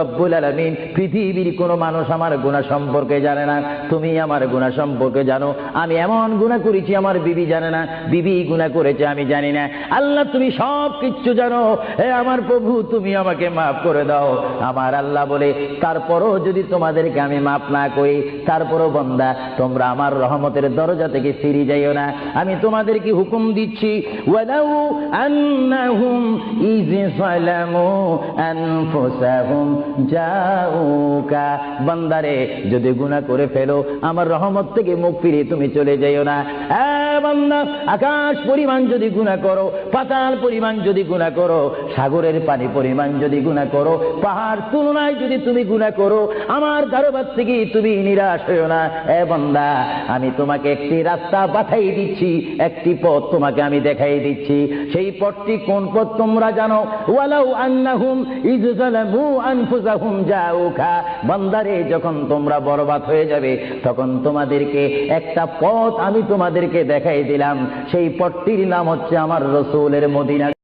রব্বুল আলামিন পৃথিবীর কোনো মানুষ আমার গুনাহ সম্পর্কে জানে না, তুমি আমার গুনাহ সম্পর্কে জানো। আমি এমন গুনাহ করেছি আমার বিবি জানে না, বিবি গুনাহ করেছে আমি জানি না। আল্লাহ তুমি সব কিচ্ছু জানো, হে আমার প্রভু তুমি আমাকে মাফ করে দাও। আমার আল্লাহ বলে, তারপরও যদি তোমাদেরকে আমি মাফ না করি, তারপরও বান্দা তোমরা আমার রহমতের দরজা থেকে ফিরে যাইও না। আমি তোমাদেরকে হুকুম দিচ্ছি, ওয়ালাউ আন্নাহুম ইয যালামু আনফুসাহুম জাউকা, বান্দারে যদি গুনাহ করে ফেলো আমার রহমত থেকে মুখ ফিরিয়ে তুমি চলে যাইও না। বান্দা, আকাশ পরিমাণ যদি গুনাহ করো, পাতাল পরিমাণ যদি গুনাহ করো, সাগরের পানি পরিমাণ যদি গুনাহ করো, পাহাড় তুলনায় যদি তুমি গুনাহ করো, আমার দরবার থেকে তুমি নিরাশ হইও না। বান্দা, আমি তোমাকে একটি রাস্তা পাঠাই দিচ্ছি, একটি পথ তোমাকে আমি দেখাই দিচ্ছি। সেই পথটি কোন পথ তোমরা জানো? ওয়ালাউ আন্নাহুম ইয যালামু আনফুসাহুম জাউকা, বান্দারে যখন তোমরা বরবাদ হয়ে যাবে তখন তোমাদেরকে একটা পথ আমি তোমাদেরকে দেখাই দিলাম, সেই পথটির নাম হচ্ছে আমার রাসূলের মদিনা।